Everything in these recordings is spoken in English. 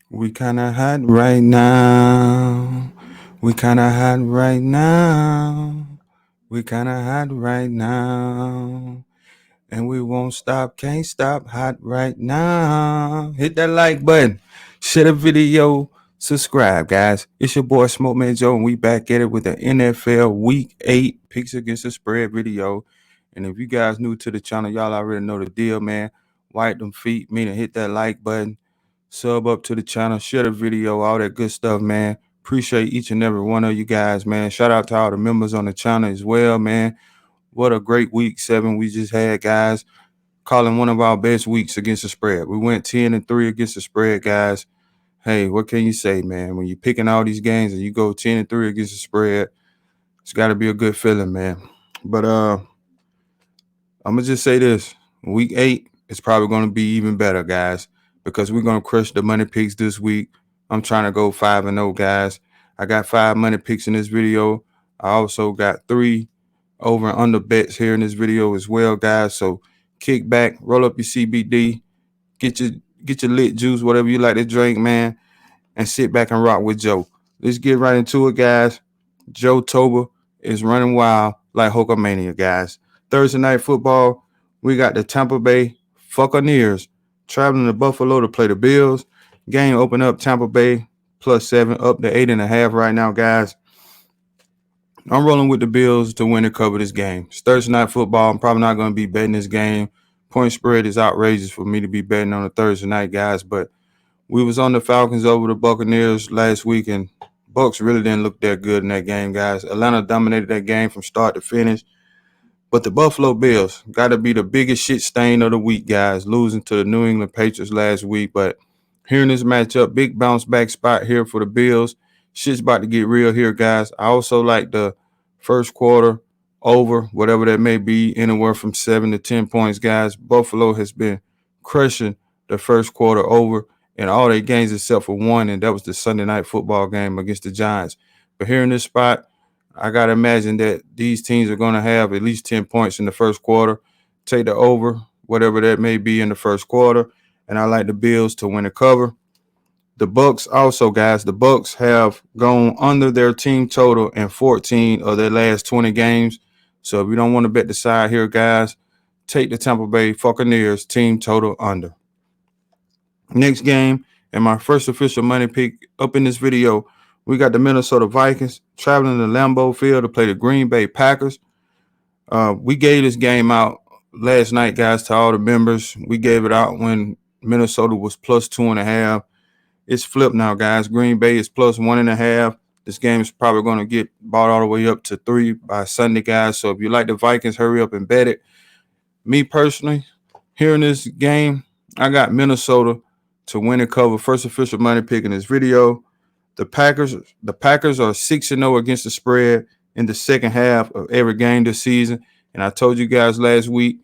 We kinda hot right now. We kinda hot right now. We kinda hot right now. And we won't stop, can't stop, hot right now. Hit that like button. Share the video. Subscribe, guys. It's your boy Smoke Man Joe, and we back at it with the NFL Week 8 Picks Against the Spread video. And if you guys new to the channel, y'all already know the deal, man. Wipe them feet, meaning hit that like button. Sub up to the channel, share the video, all that good stuff, man. Appreciate each and every one of you guys, man. Shout out to all the members on the channel as well, man. What a great week 7 we just had, guys. Calling one of our best weeks against the spread. We went 10-3 against the spread, guys. Hey, what can you say, man? When you're picking all these games and you go 10-3 against the spread, it's got to be a good feeling, man. But I'm gonna just say this: week 8 is probably gonna be even better, guys, because we're gonna crush the money picks this week. I'm trying to go 5-0, guys. I got 5 money picks in this video. I also got 3 over and under bets here in this video as well, guys. So kick back, roll up your CBD, get your lit juice, whatever you like to drink, man, and sit back and rock with Joe. Let's get right into it, guys. Joe Toba is running wild like Hulkamania, guys. Thursday night football, we got the Tampa Bay Buccaneers traveling to Buffalo to play the Bills. Game open up Tampa Bay +7, up to 8.5 right now, guys. I'm rolling with the Bills to win and cover this game. It's Thursday night football. I'm probably not going to be betting this game. Point spread is outrageous for me to be betting on a Thursday night, guys. But we was on the Falcons over the Buccaneers last week, and Bucs really didn't look that good in that game, guys. Atlanta dominated that game from start to finish. But the Buffalo Bills got to be the biggest shit stain of the week, guys, losing to the New England Patriots last week. But here in this matchup, big bounce back spot here for the Bills. Shit's about to get real here, guys. I also like the first quarter over, whatever that may be, anywhere from 7 to 10 points, guys. Buffalo has been crushing the first quarter over in all their games except for one, and that was the Sunday night football game against the Giants. But here in this spot, I got to imagine that these teams are going to have at least 10 points in the first quarter. Take the over, whatever that may be in the first quarter. And I like the Bills to win a cover. The Bucs also, guys, the Bucs have gone under their team total in 14 of their last 20 games. So if you don't want to bet the side here, guys, take the Tampa Bay Buccaneers team total under. Next game, and my first official money pick up in this video, we got the Minnesota Vikings traveling to Lambeau Field to play the Green Bay Packers. We gave this game out last night, guys, to all the members. We gave it out when Minnesota was +2.5. It's flipped now, guys. Green Bay is +1.5. This game is probably going to get bought all the way up to 3 by Sunday, guys. So if you like the Vikings, hurry up and bet it. Me personally, here in this game, I got Minnesota to win and cover. First official money pick in this video. The Packers are 6-0 against the spread in the second half of every game this season. And I told you guys last week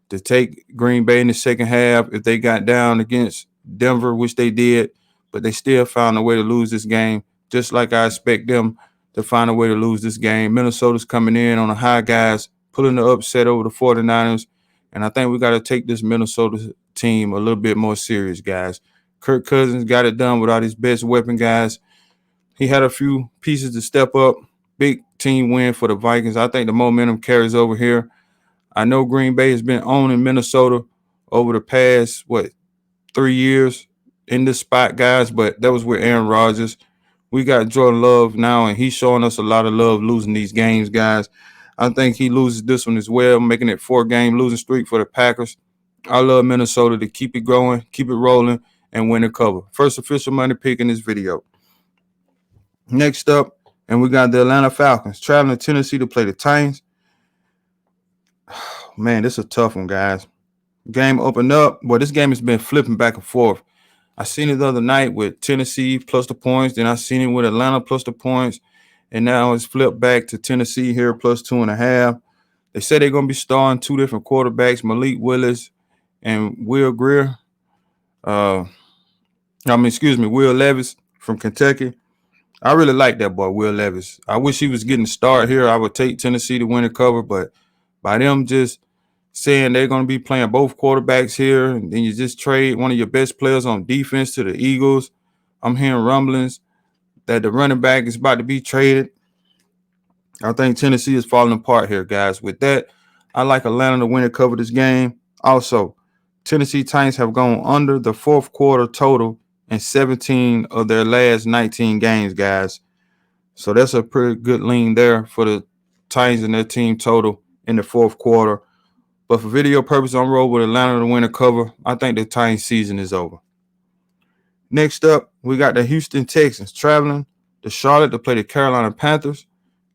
to take Green Bay in the second half if they got down against Denver, which they did, but they still found a way to lose this game, just like I expect them to find a way to lose this game. Minnesota's coming in on a high, guys, pulling the upset over the 49ers. And I think we got to take this Minnesota team a little bit more serious, guys. Kirk Cousins got it done without his best weapon, guys. He had a few pieces to step up. Big team win for the Vikings. I think the momentum carries over here. I know Green Bay has been owning Minnesota over the past, 3 years in this spot, guys, but that was with Aaron Rodgers. We got Jordan Love now, and he's showing us a lot of love losing these games, guys. I think he loses this one as well, making it 4-game losing streak for the Packers. I love Minnesota to keep it going, keep it rolling, and win the cover. First official money pick in this video. Next up, and we got the Atlanta Falcons traveling to Tennessee to play the Titans. Man, this is a tough one, guys. Game opened up. Well, this game has been flipping back and forth. I seen it the other night with Tennessee plus the points. Then I seen it with Atlanta plus the points. And now it's flipped back to Tennessee here +2.5. They say they're going to be starting 2 different quarterbacks, Malik Willis and Will Levis from Kentucky. I really like that boy, Will Levis. I wish he was getting a start here. I would take Tennessee to win the cover, but by them just saying they're going to be playing both quarterbacks here, and then you just trade one of your best players on defense to the Eagles, I'm hearing rumblings that the running back is about to be traded. I think Tennessee is falling apart here, guys. With that, I like Atlanta to win and cover this game. Also, Tennessee Titans have gone under the fourth quarter total in 17 of their last 19 games, guys. So that's a pretty good lean there for the Titans and their team total in the fourth quarter. But for video purposes, I'm rolling with Atlanta to win a cover. I think the Titans season is over. Next up, we got the Houston Texans traveling to Charlotte to play the Carolina Panthers.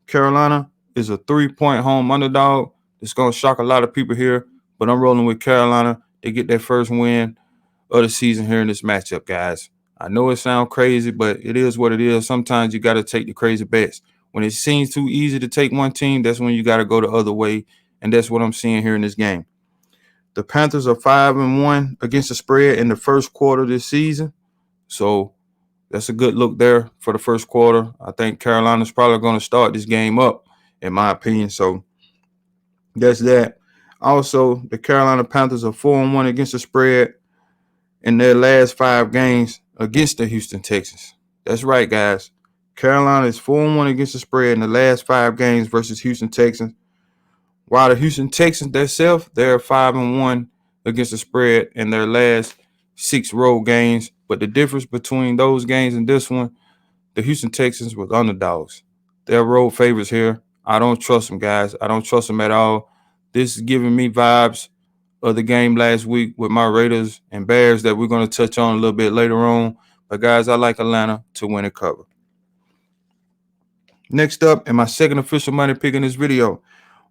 Carolina is a 3-point home underdog. It's going to shock a lot of people here, but I'm rolling with Carolina to get their first win of the season here in this matchup, guys. I know it sounds crazy, but it is what it is. Sometimes you got to take the crazy bets. When it seems too easy to take one team, that's when you got to go the other way, and that's what I'm seeing here in this game. The Panthers are 5-1 against the spread in the first quarter of this season, so that's a good look there for the first quarter. I think Carolina's probably going to start this game up, in my opinion. So that's that. Also, the Carolina Panthers are 4-1 against the spread in their last 5 games against the Houston Texans. That's right, guys. Carolina is 4-1 against the spread in the last 5 games versus Houston Texans. While the Houston Texans themselves, they're 5-1 against the spread in their last 6 road games. But the difference between those games and this one, the Houston Texans was underdogs. They're road favorites here. I don't trust them, guys. I don't trust them at all. This is giving me vibes of the game last week with my Raiders and Bears that we're going to touch on a little bit later on. But, guys, I like Atlanta to win a cover. Next up, in my second official money pick in this video,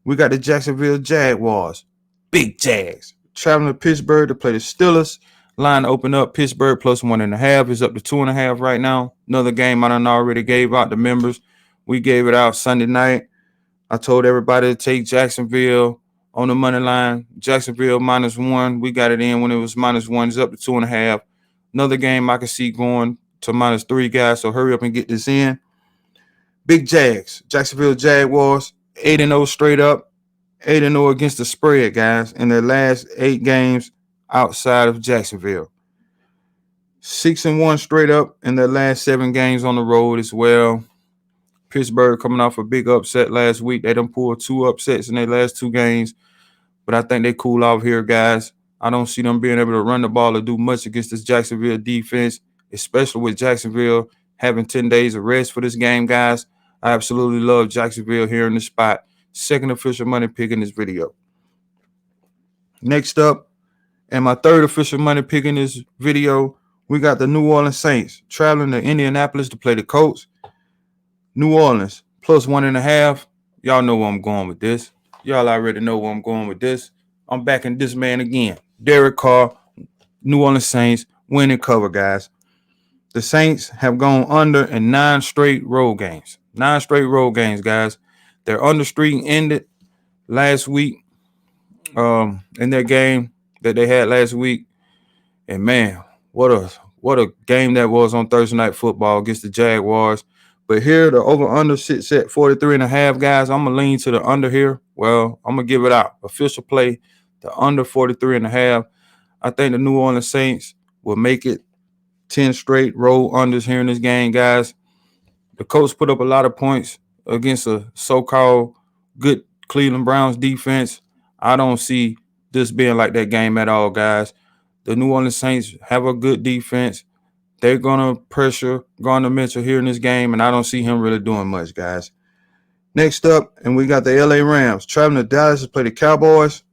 we got the Jacksonville Jaguars. Big Jags. Traveling to Pittsburgh to play the Steelers. Line open up. Pittsburgh plus 1.5 is up to 2.5 right now. Another game I done already gave out to members. We gave it out Sunday night. I told everybody to take Jacksonville on the money line. Jacksonville -1. We got it in when it was -1. It's up to 2.5. Another game I can see going to -3, guys. So hurry up and get this in. Big Jags. Jacksonville Jaguars 8-0 straight up. 8-0 against the spread, guys, in their last 8 games outside of Jacksonville. 6-1 straight up in their last 7 games on the road as well. Pittsburgh coming off a big upset last week. They done pulled 2 upsets in their last 2 games. But I think they cool off here, guys. I don't see them being able to run the ball or do much against this Jacksonville defense, especially with Jacksonville having 10 days of rest for this game, guys. I absolutely love Jacksonville here in the spot. Second official money pick in this video. Next up, and my third official money pick in this video, we got the New Orleans Saints traveling to Indianapolis to play the Colts. New Orleans plus 1.5. Y'all know where I'm going with this. Y'all already know where I'm going with this. I'm backing this man again. Derek Carr, New Orleans Saints, winning cover, guys. The Saints have gone under in 9 straight road games. 9 straight road games, guys. Their under streak ended last week in their game that they had last week. And, man, what a game that was on Thursday Night Football against the Jaguars. But here, the over-under sits at 43.5, guys. I'm going to lean to the under here. Well, I'm going to give it out. Official play, the under 43.5. I think the New Orleans Saints will make it 10 straight road unders here in this game, guys. The Colts put up a lot of points against a so-called good Cleveland Browns defense. I don't see this being like that game at all, guys. The New Orleans Saints have a good defense. They're going to pressure Gardner Mitchell here in this game, and I don't see him really doing much, guys. Next up, and we got the LA Rams traveling to Dallas to play the Cowboys.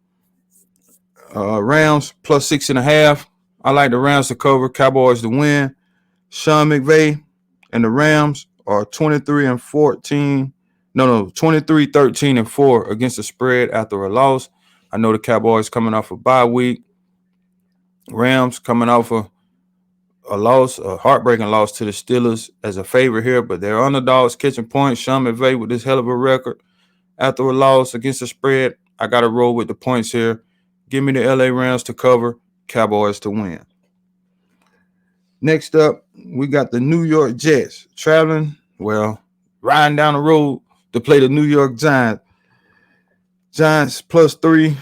Rams plus 6.5. I like the Rams to cover, Cowboys to win. Sean McVay and the Rams are 23-13 and 4 against the spread after a loss. I know the Cowboys coming off a bye week. Rams coming off a loss, a heartbreaking loss to the Steelers as a favorite here, but they're underdogs catching points. Sean McVay with this hell of a record after a loss against the spread. I got to roll with the points here. Give me the LA Rams to cover, Cowboys to win. Next up, we got the New York Jets riding down the road to play the New York Giants. Giants plus 3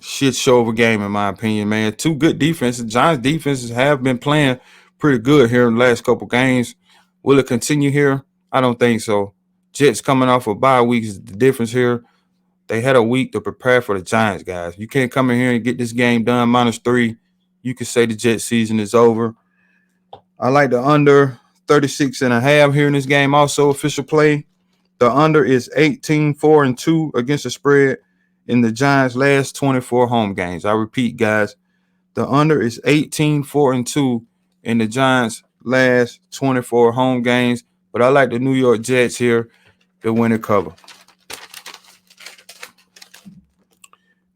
shit show of a game, in my opinion, man. Two good defenses. Giants defenses have been playing pretty good here in the last couple games. Will it continue here? I don't think so. Jets coming off of bye weeks is the difference here. They had a week to prepare for the Giants, guys. You can't come in here and get this game done -3. You can say the Jet season is over. I like the under 36.5 here in this game. Also, official play. The under is 18-4-2 against the spread in the Giants' last 24 home games. I repeat, guys, the under is 18-4-2 in the Giants' last 24 home games. But I like the New York Jets here to win the cover.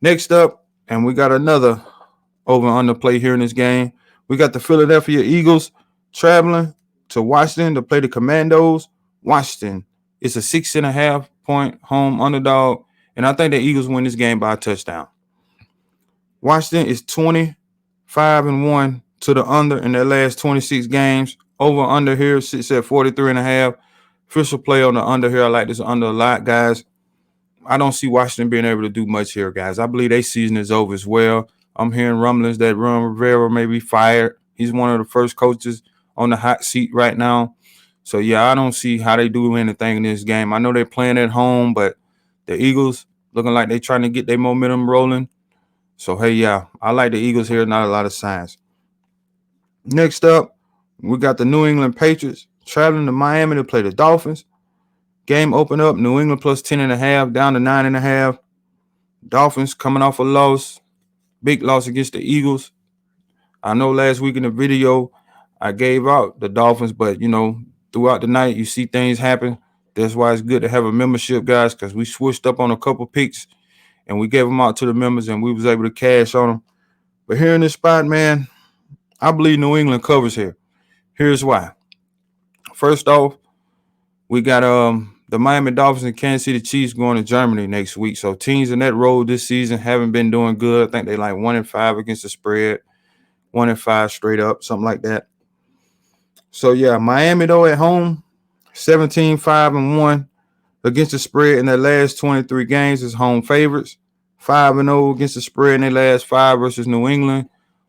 Next up, and we got another over and under play here in this game. We got the Philadelphia Eagles traveling to Washington to play the Commandos. Washington is a 6.5-point home underdog, and I think the Eagles win this game by a touchdown. Washington is 25-1 to the under in their last 26 games. Over under here sits at 43.5. Official play on the under here. I like this under a lot, guys. I don't see Washington being able to do much here, guys. I believe their season is over as well. I'm hearing rumblings that Ron Rivera may be fired. He's one of the first coaches on the hot seat right now. So, yeah, I don't see how they do anything in this game. I know they're playing at home, but the Eagles looking like they're trying to get their momentum rolling. So, hey, yeah, I like the Eagles here. Not a lot of signs. Next up, we got the New England Patriots traveling to Miami to play the Dolphins. Game open up, New England plus 10.5, down to 9.5. Dolphins coming off a loss, big loss against the Eagles. I know last week in the video I gave out the Dolphins, but, throughout the night you see things happen. That's why it's good to have a membership, guys, because we switched up on a couple picks and we gave them out to the members and we was able to cash on them. But here in this spot, man, I believe New England covers here. Here's why. First off, we got the Miami Dolphins and Kansas City Chiefs going to Germany next week. So teams in that road this season haven't been doing good. I think they like 1-5 against the spread, 1-5 straight up, something like that. So yeah, Miami though at home, 17-5-1 against the spread in their last 23 games as home favorites. 5-0 against the spread in their last 5 versus New England.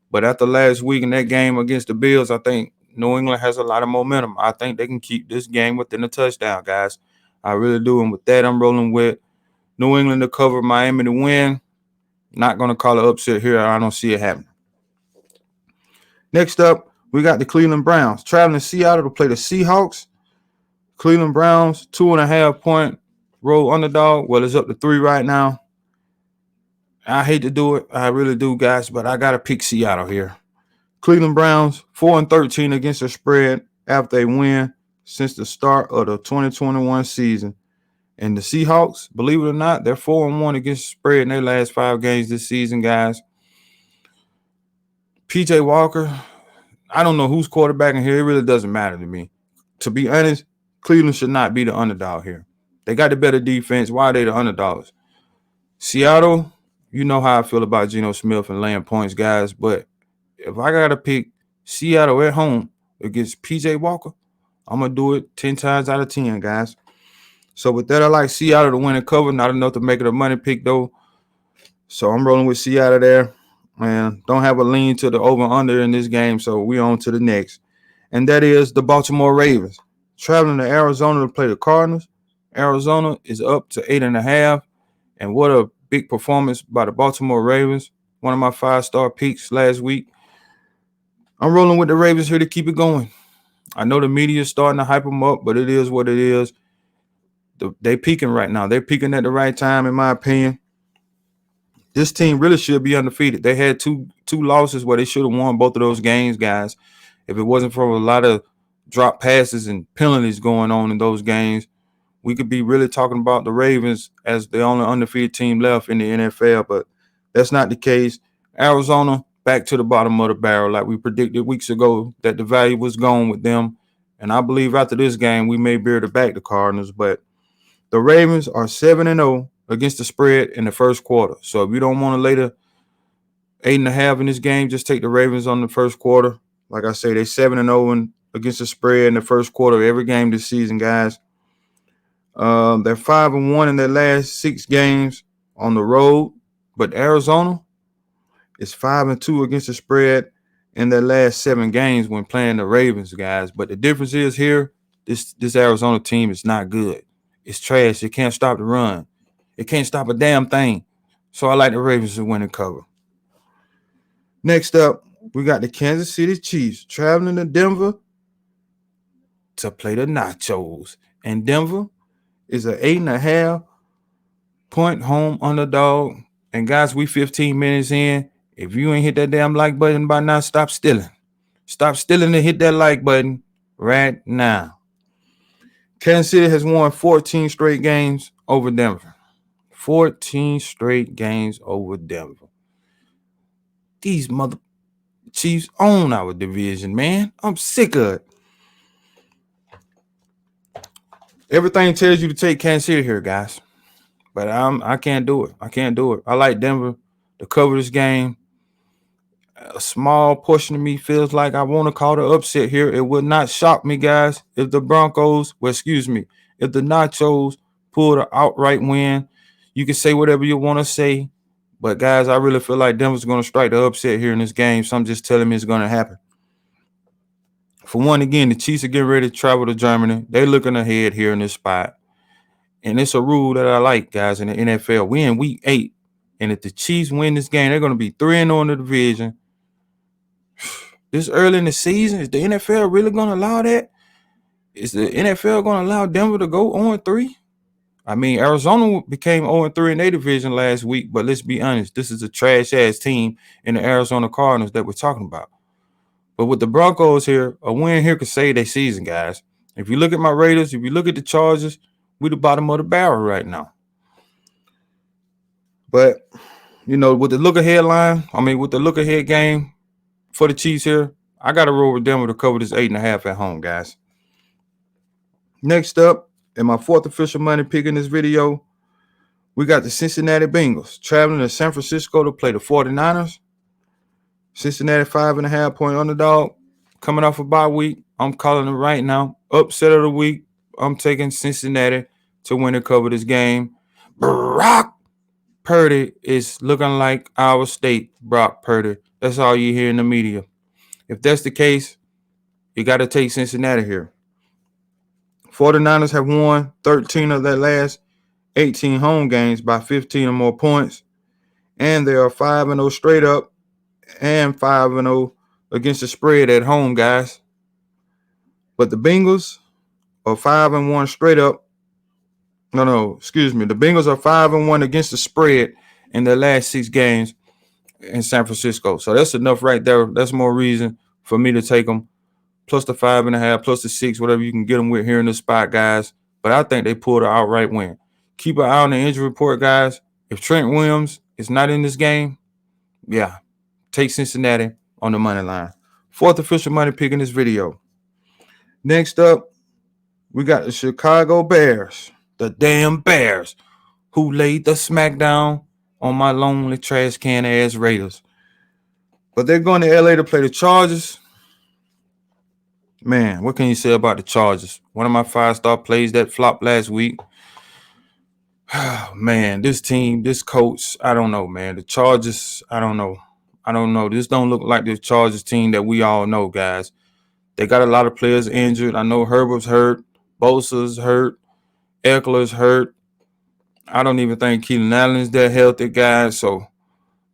But after last week in that game against the Bills, I think New England has a lot of momentum. I think they can keep this game within a touchdown, guys. I really do. And with that, I'm rolling with New England to cover, Miami to win. Not going to call it upset here. I don't see it happening. Next up, we got the Cleveland Browns traveling to Seattle to play the Seahawks. Cleveland Browns, 2.5-point road underdog. Well, it's up to 3 right now. I hate to do it. I really do, guys, but I got to pick Seattle here. Cleveland Browns, 4-13 against the spread after they win since the start of the 2021 season. And the Seahawks, believe it or not, they're 4-1 against the spread in their last 5 games this season, guys. PJ Walker, I don't know who's quarterbacking here. It really doesn't matter to me. To be honest, Cleveland should not be the underdog here. They got the better defense. Why are they the underdogs? Seattle, you know how I feel about Geno Smith and laying points, guys. But if I got to pick Seattle at home against PJ Walker, I'm going to do it 10 times out of 10, guys. So with that, I like Seattle to win and cover. Not enough to make it a money pick, though. So I'm rolling with Seattle there. And don't have a lean to the over-under in this game, so we on to the next. And that is the Baltimore Ravens traveling to Arizona to play the Cardinals. Arizona is up to 8.5. And what a big performance by the Baltimore Ravens. One of my 5-star picks last week. I'm rolling with the Ravens here to keep it going. I know the media is starting to hype them up, but it is what it is. They're peaking right now. They're peaking at the right time, in my opinion. This team really should be undefeated. They had two losses where they should have won both of those games, guys. If it wasn't for a lot of drop passes and penalties going on in those games, we could be really talking about the Ravens as the only undefeated team left in the NFL, but that's not the case. Arizona, back to the bottom of the barrel like we predicted weeks ago that the value was gone with them. And I believe after this game, we may be able to back the Cardinals, but the Ravens are 7-0 against the spread in the first quarter. So if you don't want to lay the 8.5 in this game, just take the Ravens on the first quarter. Like I say, they're 7-0 against the spread in the first quarter of every game this season, guys. They're 5-1 in their last 6 games on the road. But Arizona, is 5-2 against the spread in their last 7 games when playing the Ravens, guys. But the difference is here, this Arizona team is not good. It's trash. It can't stop the run. It can't stop a damn thing. So I like the Ravens to win and cover. Next up, we got the Kansas City Chiefs traveling to Denver to play the Nachos. And Denver is an 8.5-point home underdog. And guys, we 15 minutes in. If you ain't hit that damn like button by now, stop stealing. Stop stealing and hit that like button right now. Kansas City has won 14 straight games over Denver. 14 straight games over Denver. These mother Chiefs own our division, man. I'm sick of it. Everything tells you to take Kansas City here, guys. But I can't do it. I can't do it. I like Denver to cover this game. A small portion of me feels like I want to call the upset here. It would not shock me, guys, if the if the Nachos pull the outright win. You can say whatever you want to say. But, guys, I really feel like Denver's going to strike the upset here in this game. So I'm just telling me it's going to happen. For one, again, the Chiefs are getting ready to travel to Germany. They're looking ahead here in this spot. And it's a rule that I like, guys, in the NFL. We in week 8. And if the Chiefs win this game, they're going to be 3-0 in the division. This early in the season, is the NFL really going to allow that? Is the NFL going to allow Denver to go 0-3? I mean, Arizona became 0-3 in their division last week, but let's be honest, this is a trash-ass team in the Arizona Cardinals that we're talking about. But with the Broncos here, a win here could save their season, guys. If you look at my Raiders, if you look at the Chargers, we're the bottom of the barrel right now. But, you know, with the look-ahead game for the Chiefs here, I got to roll with Denver to cover this 8.5 at home, guys. Next up, in my fourth official money pick in this video, we got the Cincinnati Bengals traveling to San Francisco to play the 49ers. Cincinnati 5.5-point underdog coming off a bye week. I'm calling it right now. Upset of the week. I'm taking Cincinnati to win and cover this game. Brock Purdy is looking like our state Brock Purdy. That's all you hear in the media. If that's the case, you got to take Cincinnati here. 49ers have won 13 of their last 18 home games by 15 or more points. And they are 5-0 straight up and 5-0 against the spread at home, guys. But the Bengals are 5-1 straight up. The Bengals are 5-1 against the spread in their last 6 games in San Francisco. So that's enough right there. That's more reason for me to take them. Plus the 5.5, plus the 6, whatever you can get them with here in this spot, guys. But I think they pulled an outright win. Keep an eye on the injury report, guys. If Trent Williams is not in this game, yeah, take Cincinnati on the money line. Fourth official money pick in this video. Next up, we got the Chicago Bears. The damn Bears who laid the smackdown on my lonely trash can ass Raiders. But they're going to LA to play the Chargers. Man, what can you say about the Chargers? One of my 5-star plays that flopped last week. Man, this team, this coach, I don't know, man. The Chargers, I don't know. This don't look like the Chargers team that we all know, guys. They got a lot of players injured. I know Herbert's hurt. Bosa's hurt. Eckler's hurt. I don't even think Keenan Allen's that healthy, guys.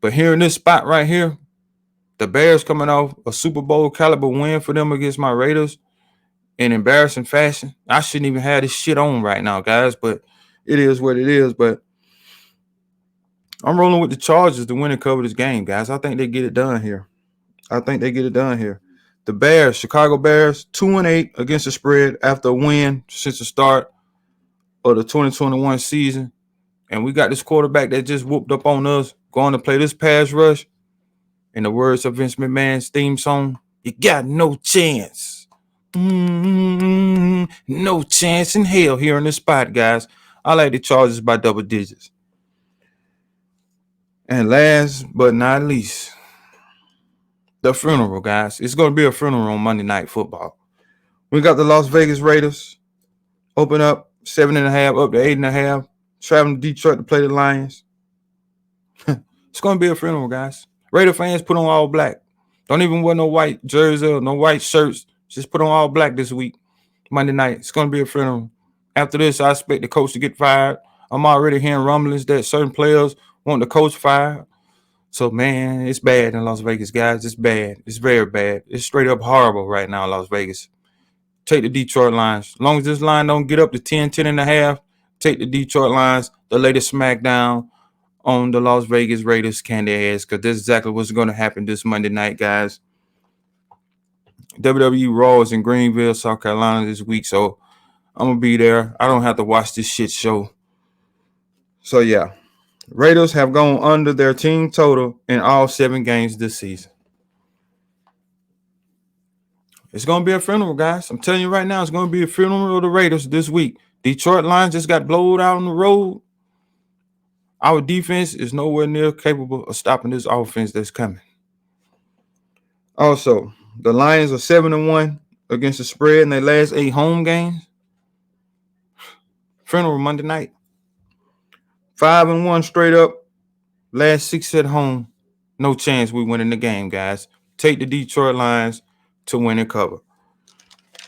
But here in this spot right here, the Bears coming off a Super Bowl caliber win for them against my Raiders in embarrassing fashion. I shouldn't even have this shit on right now, guys, but it is what it is. But I'm rolling with the Chargers to win and cover this game, guys. I think they get it done here. The Bears, Chicago Bears, 2-8 against the spread after a win since the start of the 2021 season. And we got this quarterback that just whooped up on us, going to play this pass rush. In the words of Vince McMahon's theme song, you got no chance. No chance in hell here in this spot, guys. I like the Chargers by double digits. And last but not least, the funeral, guys. It's going to be a funeral on Monday Night Football. We got the Las Vegas Raiders open up 7.5 up to 8.5. Traveling to Detroit to play the Lions. It's going to be a funeral, guys. Raider fans, put on all black. Don't even wear no white jersey or no white shirts. Just put on all black this week, Monday night. It's going to be a funeral. After this, I expect the coach to get fired. I'm already hearing rumblings that certain players want the coach fired. So, man, it's bad in Las Vegas, guys. It's bad. It's very bad. It's straight up horrible right now in Las Vegas. Take the Detroit Lions. As long as this line don't get up to 10 and a half, take the Detroit Lions. The latest smackdown on the Las Vegas Raiders candy ass, because this is exactly what's going to happen this Monday night, guys. WWE Raw is in Greenville, South Carolina this week, so I'm going to be there. I don't have to watch this shit show. So, yeah. Raiders have gone under their team total in all 7 games this season. It's going to be a funeral, guys. I'm telling you right now, it's going to be a funeral of the Raiders this week. Detroit Lions just got blowed out on the road. Our defense is nowhere near capable of stopping this offense that's coming. Also, the Lions are 7-1 against the spread in their last 8 home games. Funeral Monday night. 5-1 straight up. Last 6 at home. No chance we winning the game, guys. Take the Detroit Lions to win and cover.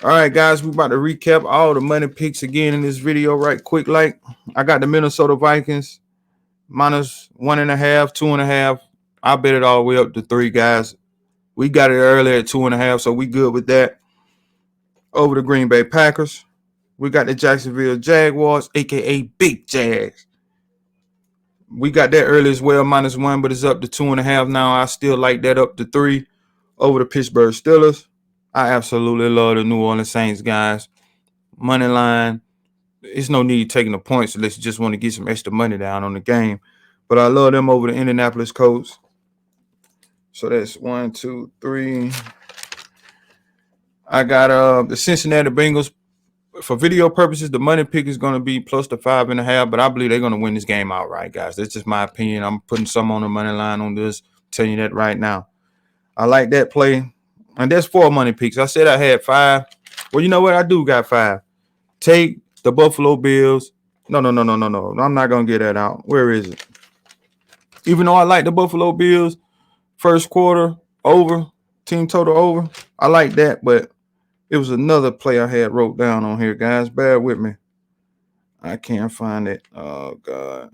All right, guys, we're about to recap all the money picks again in this video right quick. Like, I got the Minnesota Vikings minus 1.5, 2.5. I bet it all the way up to 3, guys. We got it earlier at 2.5, so we good with that. Over the Green Bay Packers. We got the Jacksonville Jaguars, a.k.a. Big Jags. We got that early as well, -1, but it's up to 2.5 now. I still like that up to 3. Over the Pittsburgh Steelers. I absolutely love the New Orleans Saints, guys. Money line. It's no need taking the points unless you just want to get some extra money down on the game. But I love them over the Indianapolis Colts. So that's 1, 2, 3. I got the Cincinnati Bengals. For video purposes, the money pick is going to be plus the 5.5, but I believe they're going to win this game outright, guys. That's just my opinion. I'm putting some on the money line on this. I'm telling you that right now. I like that play. And that's 4 money picks. I said I had 5. Well, you know what? I do got 5. Take the Buffalo Bills. No. I'm not going to get that out. Where is it? Even though I like the Buffalo Bills, first quarter over, team total over, I like that, but it was another play I had wrote down on here, guys. Bear with me. I can't find it. Oh, God.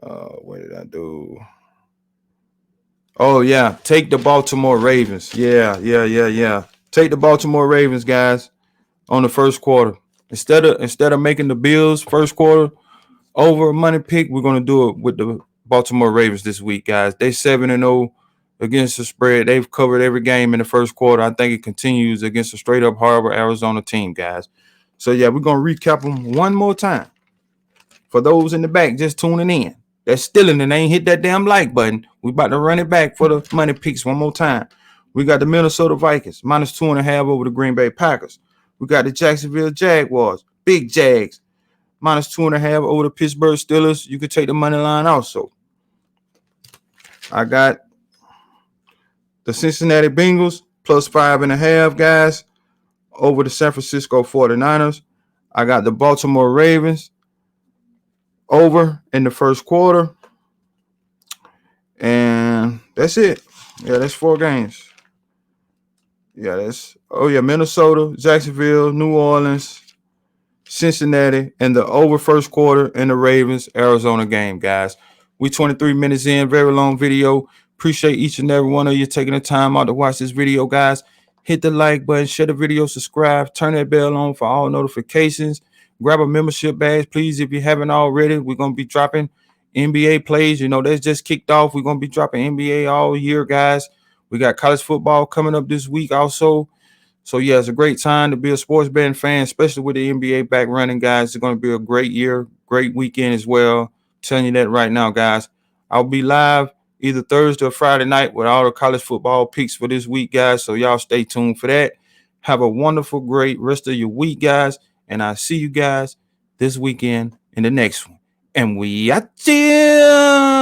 What did I do? Oh, yeah. Take the Baltimore Ravens. Yeah. Take the Baltimore Ravens, guys, on the first quarter. Instead of making the Bills first quarter over a money pick, we're going to do it with the Baltimore Ravens this week, guys. They 7-0 against the spread. They've covered every game in the first quarter. I think it continues against a straight-up horrible Arizona team, guys. So, yeah, we're going to recap them one more time. For those in the back just tuning in, that's still in and they ain't hit that damn like button. We about to run it back for the money picks one more time. We got the Minnesota Vikings, -2.5 over the Green Bay Packers. We got the Jacksonville Jaguars, Big Jags, -2.5 over the Pittsburgh Steelers. You could take the money line also. I got the Cincinnati Bengals, +5.5, guys, over the San Francisco 49ers. I got the Baltimore Ravens over in the first quarter. And that's it. Yeah, that's 4 games. Yeah, Minnesota, Jacksonville, New Orleans, Cincinnati, and the over first quarter in the Ravens Arizona game, guys. We 23 minutes in, very long video. Appreciate each and every one of you taking the time out to watch this video, guys. Hit the like button, share the video, subscribe, turn that bell on for all notifications. Grab a membership badge, please, if you haven't already. We're going to be dropping NBA plays. You know, that's just kicked off. We're going to be dropping NBA all year, guys. We got college football coming up this week also. So, yeah, it's a great time to be a sports betting fan, especially with the NBA back running, guys. It's going to be a great year, great weekend as well. I'm telling you that right now, guys. I'll be live either Thursday or Friday night with all the college football picks for this week, guys. So, y'all stay tuned for that. Have a wonderful, great rest of your week, guys. And I'll see you guys this weekend in the next one. And we are chill.